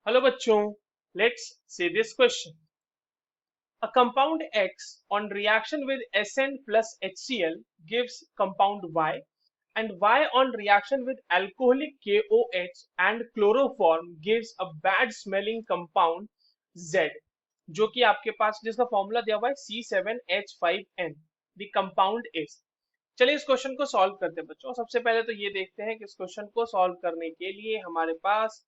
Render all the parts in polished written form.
Hello बच्चों, let's see this question. A compound X on reaction with Sn plus HCl gives compound Y, and Y on reaction with alcoholic KOH and chloroform gives a bad smelling compound Z, जो कि आपके पास जिसका formula दिया हुआ है C7H5N. The compound is. चलिए इस question को सॉल्व करते हैं बच्चों। सबसे पहले तो ये देखते हैं कि इस क्वेश्चन को सॉल्व करने के लिए हमारे पास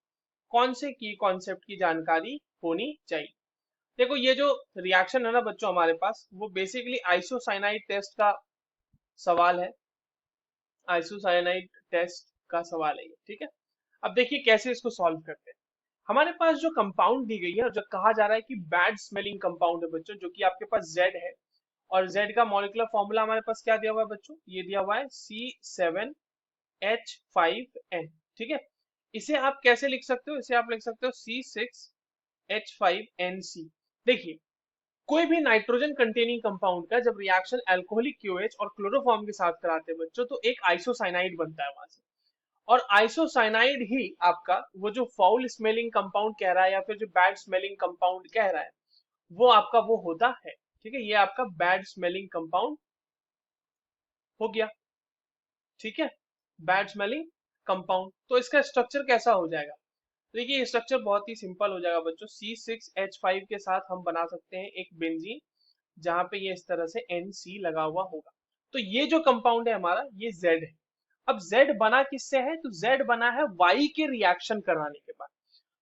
कौन से की कॉन्सेप्ट की जानकारी होनी चाहिए। देखो, ये जो रिएक्शन है ना बच्चों हमारे पास, वो बेसिकली आइसोसाइनाइड टेस्ट का सवाल है। आइसोसाइनाइड टेस्ट का सवाल है ये, ठीक है। अब देखिए कैसे इसको सॉल्व करते हैं। हमारे पास जो कंपाउंड दी गई है और जो कहा जा रहा है कि बैड स्मेलिंग कंपाउंड है बच्चों, जो कि आपके पास Z है, और Z का मॉलिक्यूलर फॉर्मूला हमारे पास क्या दिया हुआ है बच्चों, ये दिया हुआ है C7H5N, ठीक है। इसे आप कैसे लिख सकते हो, इसे आप लिख सकते हो C6H5NC। देखिए, कोई भी नाइट्रोजन कंटेनिंग कंपाउंड का जब रिएक्शन अल्कोहलिक क्यूएच और क्लोरोफॉर्म के साथ कराते हैं बच्चों, तो एक आइसोसाइनाइड बनता है वहां से। और आइसोसाइनाइड ही आपका वो जो फाउल स्मेलिंग कंपाउंड कह रहा है या फिर जो बैड स्मेलिंग कंपाउंड कह रहा है, वो आपका वो होता है, ठीक है। ये आपका बैड स्मेलिंग कंपाउंड हो गया, ठीक है। Bad smelling compound. तो इसका स्ट्रक्चर कैसा हो जाएगा? देखिए, स्ट्रक्चर बहुत ही सिंपल हो जाएगा बच्चों। C6H5 के साथ हम बना सकते हैं एक बेंजीन, जहां पे ये इस तरह से NC लगा हुआ होगा। तो ये जो कंपाउंड है हमारा, ये Z है। अब Z बना किससे है? तो Z बना है Y के रिएक्शन कराने के बाद।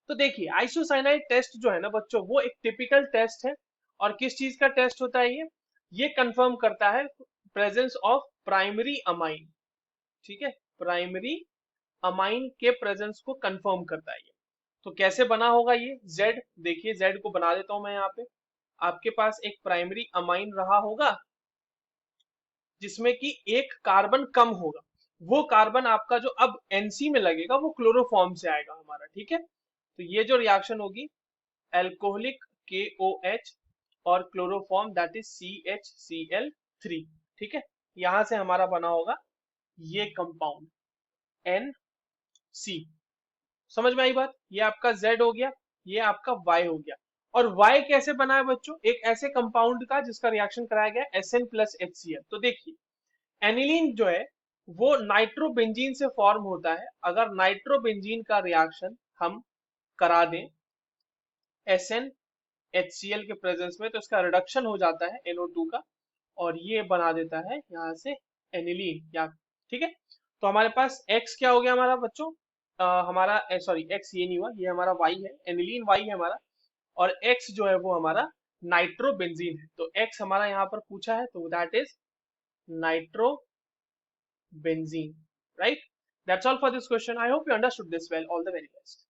तो देखिए, आइसोसाइनाइड टेस्ट जो है ना बच्चों, वो एक टिपिकल टेस्ट है। और किस चीज का टेस्ट होता है ये कंफर्म करता है प्रेजेंस ऑफ प्राइमरी अमाइन, ठीक है। प्राइमरी अमाइन के प्रेजेंस को कंफर्म करता है ये। तो कैसे बना होगा ये Z? देखिए, Z को बना देता हूं मैं यहाँ पे। आपके पास एक प्राइमरी अमाइन रहा होगा जिसमें कि एक कार्बन कम होगा। वो कार्बन आपका जो अब NC में लगेगा वो क्लोरोफॉर्म से आएगा हमारा, ठीक है। तो ये जो रिएक्शन होगी, एल्कोहलिक KOH और क्लोरोफॉर्म दैट इज CHCl3, ठीक है। यहां से हमारा बना होगा ये कंपाउंड NC। समझ में आई बात? ये आपका Z हो गया, ये आपका Y हो गया। और Y कैसे बना है बच्चों? एक ऐसे कंपाउंड का जिसका रिएक्शन कराया गया Sn प्लस HCl। तो देखिए, एनिलीन जो है वो नाइट्रोबेंजीन से फॉर्म होता है। अगर नाइट्रोबेंजीन का रिएक्शन हम करा दें SnHCl के प्रेजेंस में, तो इसका रिडक्शन हो जाता है NO2 का, और ये बना देता है यहाँ से एनिलीन, या ठीक है। तो हमारे पास X क्या हो गया हमारा बच्चों? हमारा सॉरी, X ये नहीं हुआ, ये हमारा Y है, एनिलीन Y है हमारा। और X जो है वो हमारा नाइट्रोबेंजीन है। तो X हमारा यहाँ पर पूछा है, तो that is nitro benzene, right? That's all for this question. I hope you understood this well. All the very best.